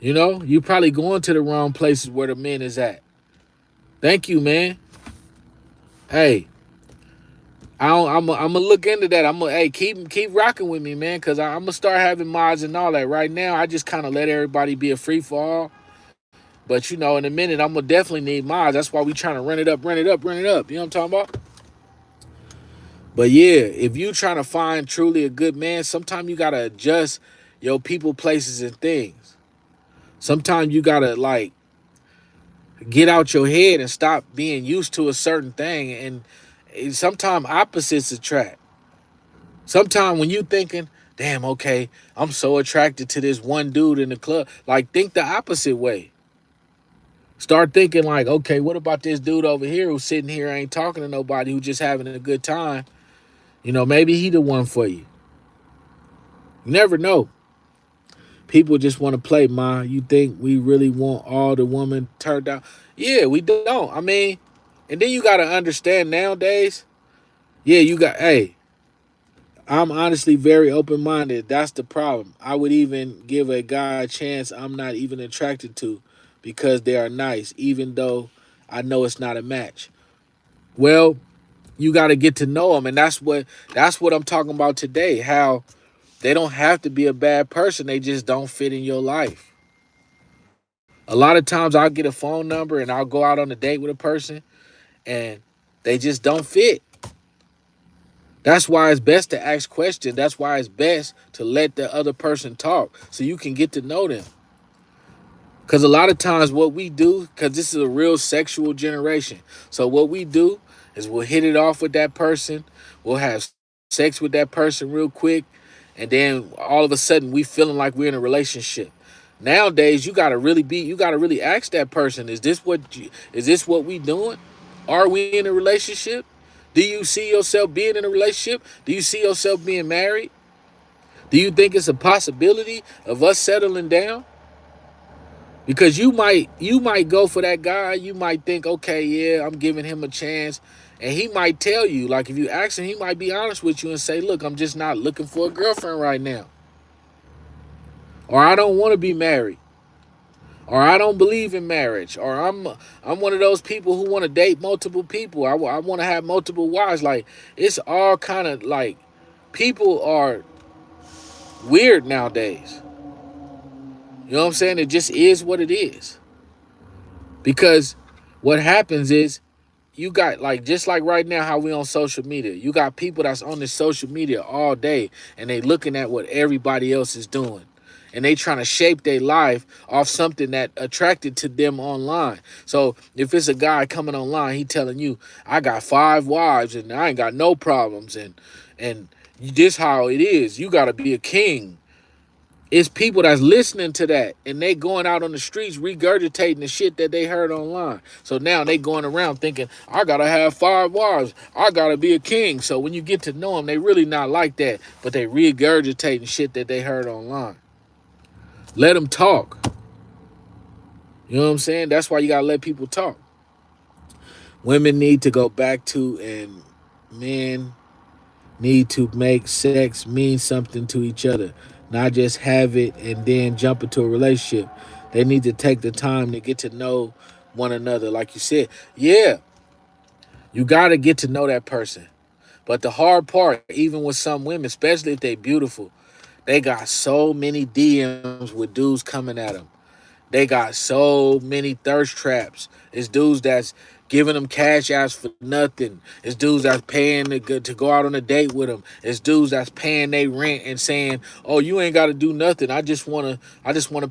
You probably going to the wrong places where the men is at. Thank you, man. Hey, I'm gonna look into that. Hey, keep rocking with me, man, because I'm gonna start having mods and all that. Right now, I just kind of let everybody be a free for all. But in a minute, I'm gonna definitely need mods. That's why we trying to run it up, run it up, run it up. You know what I'm talking about? But yeah, if you trying to find truly a good man, sometimes you gotta adjust your people, places, and things. Sometimes you gotta like get out your head and stop being used to a certain thing. And sometimes opposites attract. Sometimes when you thinking damn, okay, I'm so attracted to this one dude in the club. Like, think the opposite way. Start thinking like, okay, what about this dude over here who's sitting here ain't talking to nobody, who's just having a good time? You know, maybe he the one for you. You never know. People just want to play, ma. You think we really want all the women turned out? Yeah, we don't. I mean, and then you got to understand nowadays, yeah, you got, hey, I'm honestly very open minded. That's the problem. I would even give a guy a chance I'm not even attracted to because they are nice, even though I know it's not a match. Well, you got to get to know them, and that's what I'm talking about today. How they don't have to be a bad person; they just don't fit in your life. A lot of times, I'll get a phone number and I'll go out on a date with a person, and they just don't fit. That's why it's best to ask questions. That's why it's best to let the other person talk so you can get to know them. Because a lot of times what we do, because this is a real sexual generation. So what we do is we'll hit it off with that person. We'll have sex with that person real quick. And then all of a sudden we feeling like we're in a relationship. Nowadays, you gotta really ask that person, is this what we doing? Are we in a relationship? Do you see yourself being in a relationship? Do you see yourself being married? Do you think it's a possibility of us settling down? Because you might go for that guy. You might think, okay, yeah, I'm giving him a chance. And he might tell you, like if you ask him, he might be honest with you and say, look, I'm just not looking for a girlfriend right now. Or I don't want to be married. Or I don't believe in marriage. Or I'm one of those people who want to date multiple people. I want to have multiple wives. Like, it's all kind of like, people are weird nowadays. You know what I'm saying? It just is what it is. Because what happens is, you got, like, just like right now how we on social media, you got people that's on this social media all day and they looking at what everybody else is doing, and they trying to shape their life off something that attracted to them online. So if it's a guy coming online, he telling you, I got 5 wives and I ain't got no problems, and this how it is, you got to be a king. It's people that's listening to that, and they going out on the streets regurgitating the shit that they heard online. So now they going around thinking, I gotta have 5 wives, I gotta be a king. So when you get to know them, they really not like that, but they regurgitating shit that they heard online. Let them talk. You know what I'm saying? That's why you gotta let people talk. Women need to go back to, and men need to make sex mean something to each other, not just have it and then jump into a relationship. They need to take the time to get to know one another. Like you said, yeah, you got to get to know that person. But the hard part, even with some women, especially if they beautiful, they got so many DMs with dudes coming at them. They got so many thirst traps. It's dudes that's giving them cash apps for nothing. It's dudes that's paying to go out on a date with them. It's dudes that's paying their rent and saying, "Oh, you ain't got to do nothing. I just wanna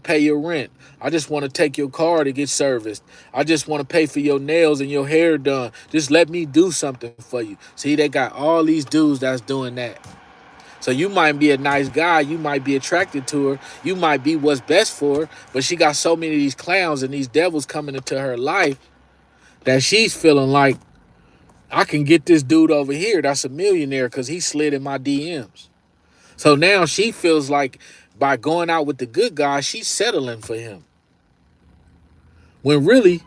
pay your rent. I just want to take your car to get serviced. I just want to pay for your nails and your hair done. Just let me do something for you." See, they got all these dudes that's doing that. So you might be a nice guy, you might be attracted to her, you might be what's best for her, but she got so many of these clowns and these devils coming into her life that she's feeling like, I can get this dude over here that's a millionaire because he slid in my DMs. So now she feels like by going out with the good guy, she's settling for him. When really,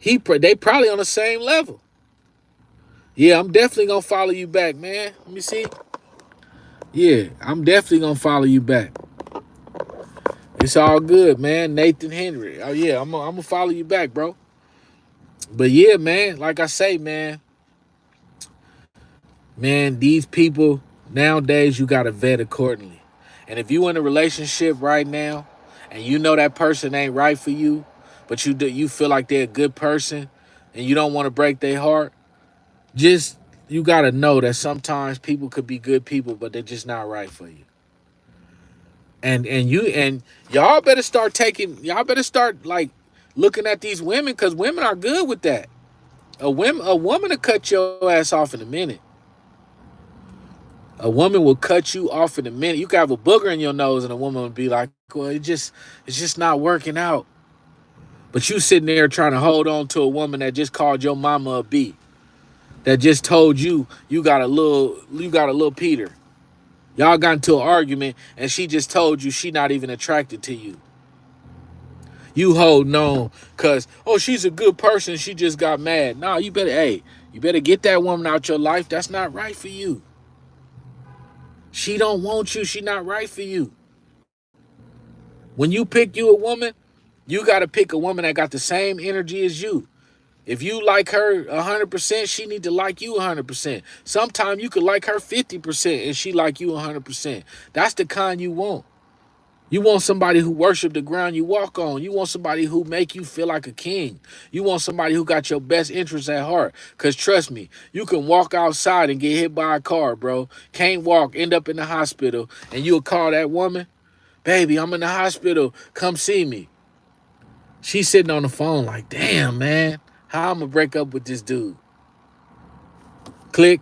they probably on the same level. Yeah, I'm definitely gonna follow you back, man. Let me see. Yeah, I'm definitely gonna follow you back. It's all good, man. Nathan Henry. Oh yeah, I'm gonna follow you back, bro. But yeah, man, like I say, man, these people nowadays, you gotta vet accordingly. And if you in a relationship right now and you know that person ain't right for you, but you feel like they're a good person and you don't want to break their heart, just, you gotta know that sometimes people could be good people, but they're just not right for you. And y'all better start like looking at these women, because women are good with that. A woman will cut your ass off in a minute. A woman will cut you off in a minute. You can have a booger in your nose and a woman will be like, well, it's just not working out. But you sitting there trying to hold on to a woman that just called your mama a B, that just told you you got a little Peter. Y'all got into an argument and she just told you she not even attracted to you. You holding on because, oh, she's a good person. She just got mad. No, you better get that woman out your life. That's not right for you. She don't want you. She not right for you. When you pick you a woman, you got to pick a woman that got the same energy as you. If you like her 100%, she need to like you 100%. Sometimes you could like her 50% and she like you 100%. That's the kind you want. You want somebody who worship the ground you walk on. You want somebody who make you feel like a king. You want somebody who got your best interests at heart. Because trust me, you can walk outside and get hit by a car, bro. Can't walk, end up in the hospital, and you'll call that woman, baby, I'm in the hospital. Come see me. She's sitting on the phone like, damn, man, how I'm going to break up with this dude? Click.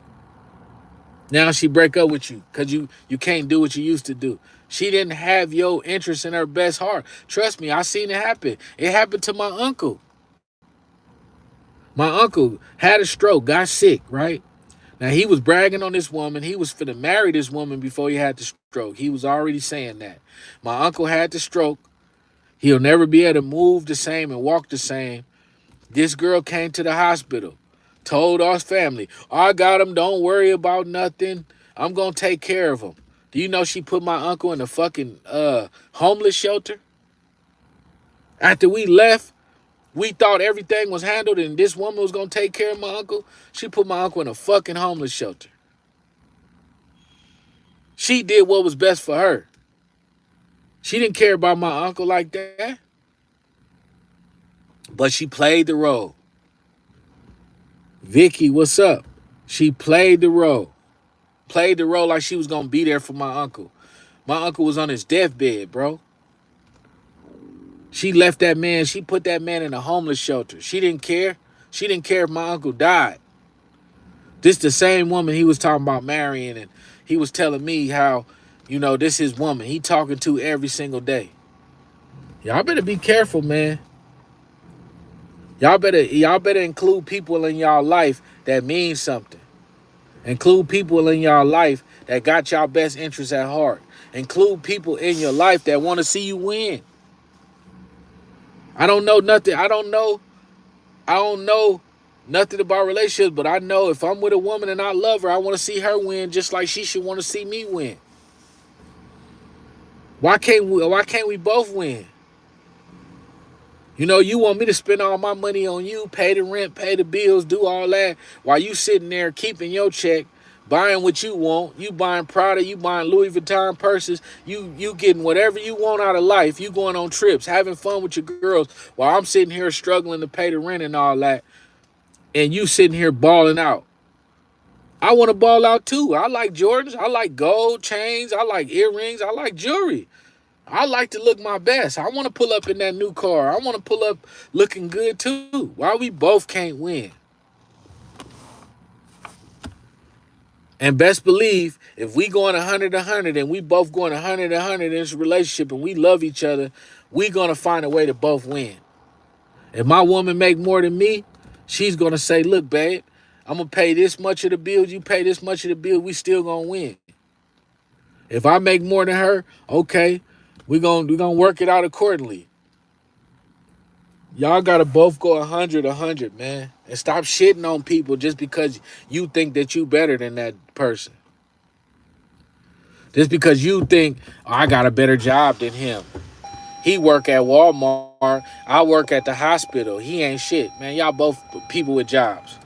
Now she break up with you because you can't do what you used to do. She didn't have your interest in her best heart. Trust me, I seen it happen. It happened to my uncle. My uncle had a stroke, got sick, right? Now, he was bragging on this woman. He was finna marry this woman before he had the stroke. He was already saying that. My uncle had the stroke. He'll never be able to move the same and walk the same. This girl came to the hospital, told our family, I got him, don't worry about nothing. I'm going to take care of him. Do you know she put my uncle in a fucking homeless shelter? After we left, we thought everything was handled and this woman was going to take care of my uncle. She put my uncle in a fucking homeless shelter. She did what was best for her. She didn't care about my uncle like that. But she played the role. Vicky, what's up? She played the role. Played the role like she was going to be there for my uncle. My uncle was on his deathbed, bro. She left that man. She put that man in a homeless shelter. She didn't care. She didn't care if my uncle died. This the same woman he was talking about marrying, and he was telling me how, this is woman he talking to every single day. Y'all better be careful, man. Y'all better include people in y'all life that mean something. Include people in y'all life that got y'all best interests at heart. Include people in your life that want to see you win. I don't know nothing. I don't know nothing about relationships, but I know if I'm with a woman and I love her, I want to see her win just like she should want to see me win. Why can't we both win? You want me to spend all my money on you, pay the rent, pay the bills, do all that, while you sitting there keeping your check, buying what you want. You buying Prada, you buying Louis Vuitton purses, you getting whatever you want out of life. You going on trips, having fun with your girls, while I'm sitting here struggling to pay the rent and all that, and you sitting here balling out. I want to ball out too. I like Jordans. I like gold chains. I like earrings. I like jewelry. I like to look my best. I want to pull up in that new car. I want to pull up looking good too. Why we both can't win? And best believe, if we going 100-100 and we both going 100-100 in this relationship and we love each other, we going to find a way to both win. If my woman make more than me, she's going to say, look, babe, I'm going to pay this much of the bills. You pay this much of the bill. We still going to win. If I make more than her, okay, we're gonna work it out accordingly. Y'all gotta both go 100-100, man. And stop shitting on people just because you think that you better than that person. Just because you think, oh, I got a better job than him. He work at Walmart. I work at the hospital. He ain't shit, man. Y'all both people with jobs.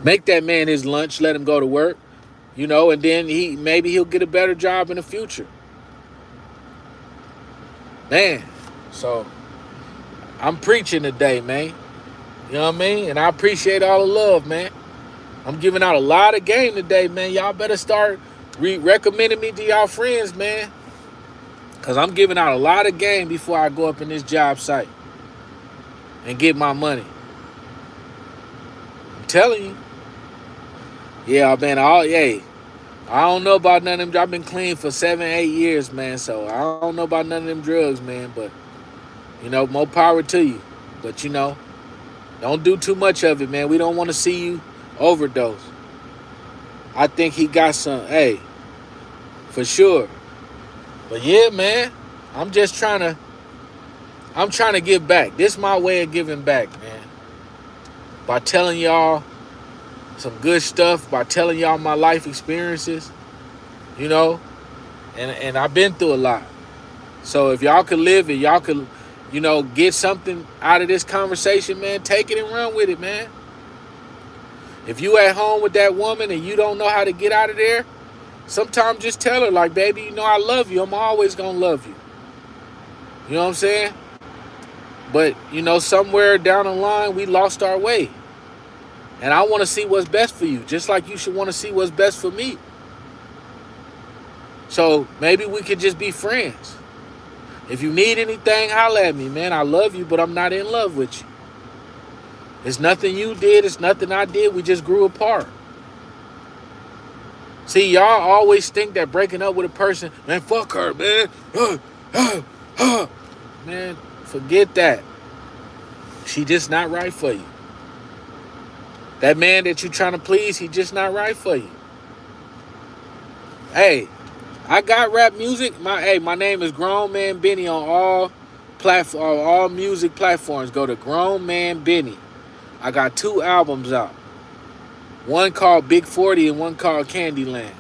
Make that man his lunch. Let him go to work. And then maybe he'll get a better job in the future. Man, so I'm preaching today, man. You know what I mean? And I appreciate all the love, man. I'm giving out a lot of game today, man. Y'all better start recommending me to y'all friends, man. Because I'm giving out a lot of game before I go up in this job site and get my money. I'm telling you. Yeah, man. I don't know about none of them. I've been clean for 7, 8 years, man. So I don't know about none of them drugs, man. But more power to you. But don't do too much of it, man. We don't want to see you overdose. I think he got some, hey, for sure. But yeah, man, I'm just I'm trying to give back. This is my way of giving back, man. By telling y'all some good stuff, by telling y'all my life experiences, you know, and I've been through a lot. So if y'all could live it, y'all could, get something out of this conversation, man, take it and run with it, man. If you at home with that woman and you don't know how to get out of there, sometimes just tell her, like, baby, I love you. I'm always going to love you. You know what I'm saying? But, somewhere down the line, we lost our way. And I want to see what's best for you, just like you should want to see what's best for me. So maybe we could just be friends. If you need anything, holla at me, man. I love you, but I'm not in love with you. It's nothing you did. It's nothing I did. We just grew apart. See, y'all always think that breaking up with a person, man, fuck her, man. Man, forget that. She just not right for you. That man that you trying to please, he just not right for you. Hey, I got rap music. My name is Grown Man Benny on all music platforms. Go to Grown Man Benny. I got 2 albums out. One called Big 40 and one called Candyland.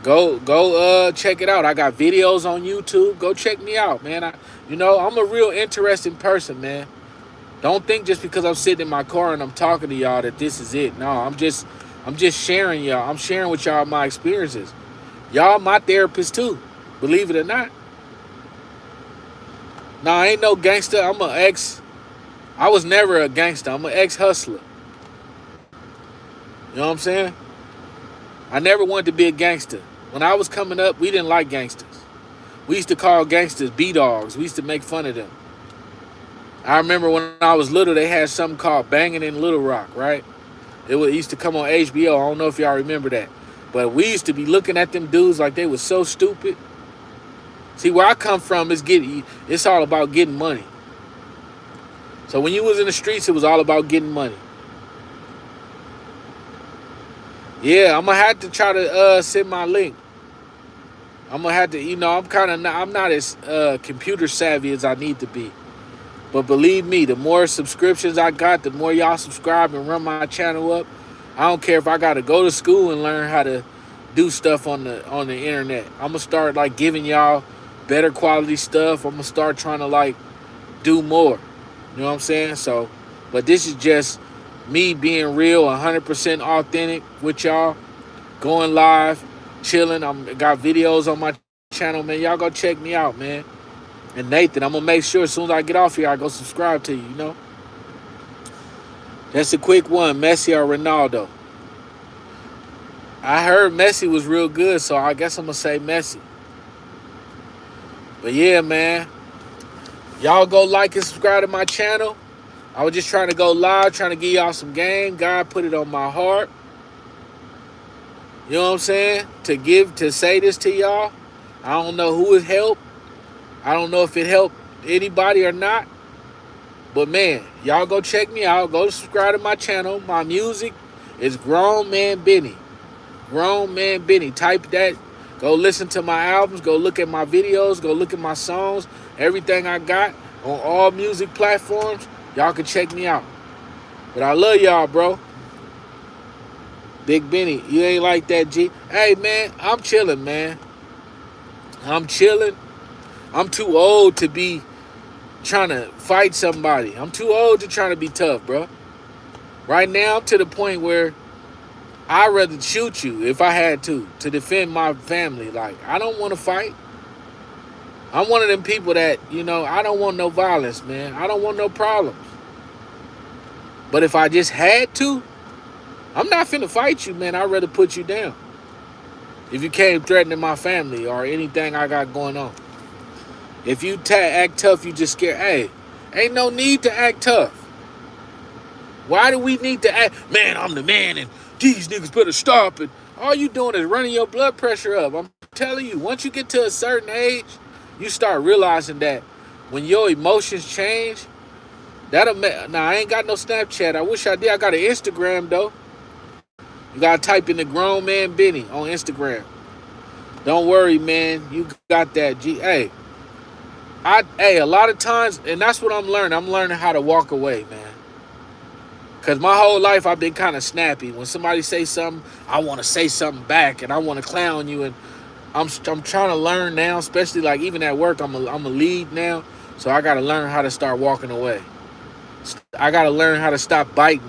Go check it out. I got videos on YouTube. Go check me out, man. I'm a real interesting person, man. Don't think just because I'm sitting in my car and I'm talking to y'all that this is it. No, I'm just sharing y'all. I'm sharing with y'all my experiences. Y'all my therapist too, believe it or not. Nah, I ain't no gangster. I was never a gangster. I'm an ex-hustler. You know what I'm saying? I never wanted to be a gangster. When I was coming up, we didn't like gangsters. We used to call gangsters B-dogs. We used to make fun of them. I remember when I was little, they had something called Banging in Little Rock, right? It used to come on HBO. I don't know if y'all remember that. But we used to be looking at them dudes like they was so stupid. See, where I come from, it's all about getting money. So when you was in the streets, it was all about getting money. Yeah, I'm going to have to try to send my link. I'm going to have to, I'm not as computer savvy as I need to be. But believe me, the more subscriptions I got, the more y'all subscribe and run my channel up. I don't care if I got to go to school and learn how to do stuff on the internet. I'm going to start giving y'all better quality stuff. I'm going to start trying to do more. You know what I'm saying? So, but this is just me being real, 100% authentic with y'all, going live, chilling. I got videos on my channel, man. Y'all go check me out, man. And Nathan, I'm going to make sure as soon as I get off here, I go subscribe to you, That's a quick one, Messi or Ronaldo. I heard Messi was real good, so I guess I'm going to say Messi. But yeah, man. Y'all go like and subscribe to my channel. I was just trying to go live, trying to give y'all some game. God put it on my heart. You know what I'm saying? To say this to y'all. I don't know who it helped. I don't know if it helped anybody or not. But man, y'all go check me out. Go subscribe to my channel. My music is Grown Man Benny. Grown Man Benny. Type that. Go listen to my albums. Go look at my videos. Go look at my songs. Everything I got on all music platforms. Y'all can check me out. But I love y'all, bro. Big Benny, you ain't like that, G. Hey, man, I'm chilling, man. I'm chilling. I'm too old to be trying to fight somebody. I'm too old to try to be tough, bro. Right now, I'm to the point where I'd rather shoot you if I had to defend my family. I don't want to fight. I'm one of them people that, I don't want no violence, man. I don't want no problems. But if I just had to, I'm not finna fight you, man. I'd rather put you down. If you came threatening my family or anything I got going on. If you act tough, you just scared. Hey, ain't no need to act tough. Why do we need to act, man, I'm the man and these niggas better stop it. All you doing is running your blood pressure up. I'm telling you, once you get to a certain age, you start realizing that when your emotions change, now I ain't got no Snapchat. I wish I did. I got an Instagram though. You gotta type in the grown man Benny on Instagram. Don't worry, man. You got that. Hey, a lot of times, and that's what I'm learning. I'm learning how to walk away, man. Cause my whole life I've been kind of snappy. When somebody say something, I want to say something back, and I want to clown you. And I'm trying to learn now, especially like even at work. I'm a lead now, so I got to learn how to start walking away. I got to learn how to stop biting.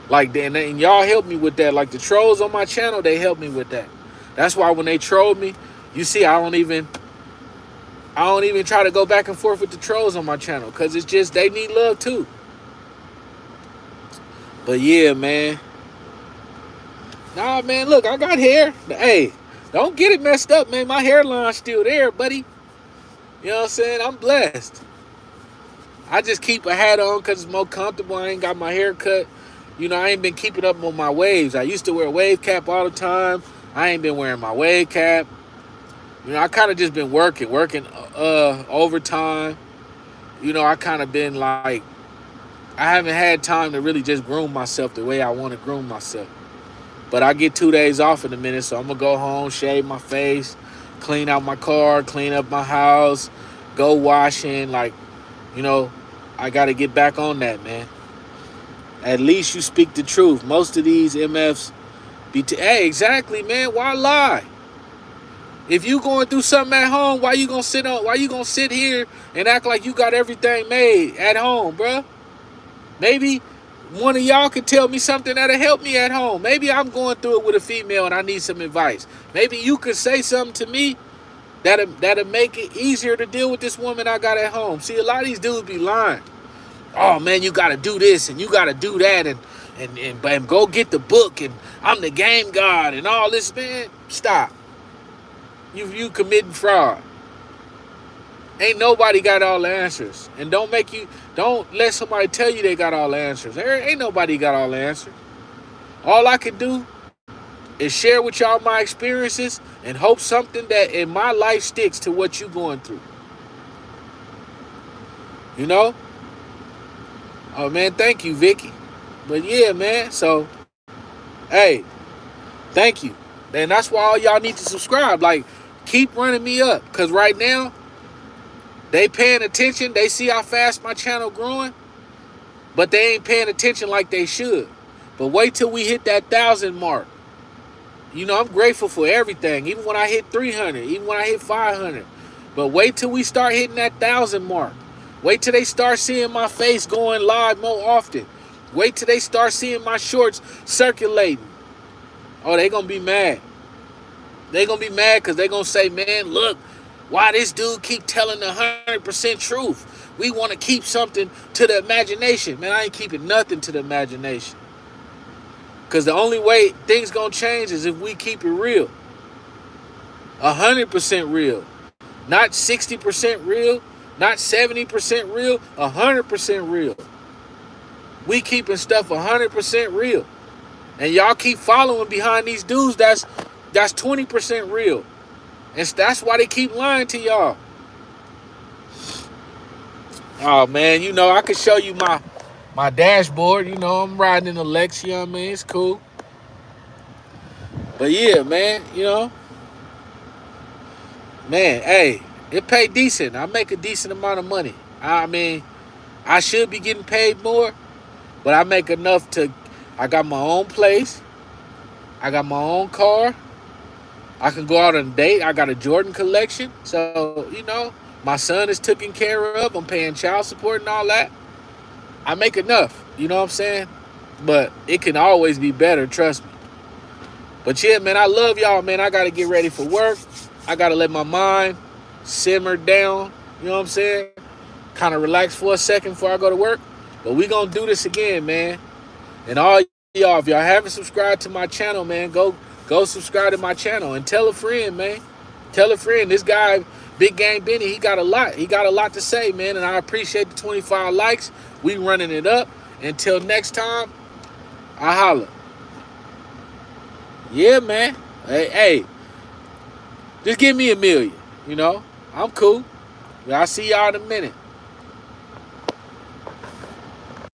Like that, and y'all help me with that. Like the trolls on my channel, they help me with that. That's why when they troll me, you see, I don't even try to go back and forth with the trolls on my channel, because it's just they need love too. But yeah, man. Nah, man, look, I got hair. Hey, don't get it messed up, man. My hairline's still there, buddy. You know what I'm saying? I'm blessed. I just keep a hat on because it's more comfortable. I ain't got my hair cut. You know, I ain't been keeping up on my waves. I used to wear a wave cap all the time. I ain't been wearing my wave cap. You know, I kind of just been working overtime. You know, I kind of been like, I haven't had time to really just groom myself the way I want to groom myself. But I get 2 days off in a minute, so I'm going to go home, shave my face, clean out my car, clean up my house, go washing. Like, you know, I got to get back on that, man. At least you speak the truth. Most of these MFs hey, exactly, man. Why lie? If you going through something at home, why you gonna sit here and act like you got everything made at home, bruh? Maybe one of y'all could tell me something that'll help me at home. Maybe I'm going through it with a female and I need some advice. Maybe you could say something to me that'll make it easier to deal with this woman I got at home. See, a lot of these dudes be lying. Oh man, you gotta do this and you gotta do that and go get the book and I'm the game god and all this, man. Stop. You committing fraud. Ain't nobody got all the answers. And don't let somebody tell you they got all the answers. Ain't nobody got all the answers. All I can do is share with y'all my experiences and hope something that in my life sticks to what you going through. You know? Oh man, thank you, Vicky. But yeah, man, so hey, thank you. And that's why all y'all need to subscribe. Like, keep running me up. Cause right now, they paying attention. They see how fast my channel growing. But they ain't paying attention like they should. But wait till we hit that 1,000 mark. You know, I'm grateful for everything. Even when I hit 300, even when I hit 500. But wait till we start hitting that 1,000 mark. Wait till they start seeing my face going live more often. Wait till they start seeing my shorts circulating. Oh, they gonna be mad. They gonna be mad because they gonna say, man, look, why this dude keep telling the 100% truth? We want to keep something to the imagination. Man, I ain't keeping nothing to the imagination. Because the only way things gonna change is if we keep it real. 100% real. Not 60% real. Not 70% real. 100% real. We keeping stuff 100% real. And y'all keep following behind these dudes that's 20% real. And that's why they keep lying to y'all. Oh man, you know, I could show you my dashboard. You know, I'm riding in a Lex, you know what I mean? It's cool. But yeah, man, you know. Man, hey, it pay decent. I make a decent amount of money. I mean, I should be getting paid more, but I make enough I got my own place. I got my own car. I can go out on a date. I got a Jordan collection. So, you know, my son is taken care of. I'm paying child support and all that. I make enough. You know what I'm saying? But it can always be better, trust me. But yeah, man, I love y'all, man. I got to get ready for work. I got to let my mind simmer down. You know what I'm saying? Kind of relax for a second before I go to work. But we going to do this again, man. And all y'all, if y'all haven't subscribed to my channel, man, go subscribe to my channel and tell a friend, man. Tell a friend. This guy, BigGameBenny, he got a lot. He got a lot to say, man. And I appreciate the 25 likes. We running it up. Until next time, I holla. Yeah, man. Hey, just give me $1 million. You know, I'm cool. I'll see y'all in a minute.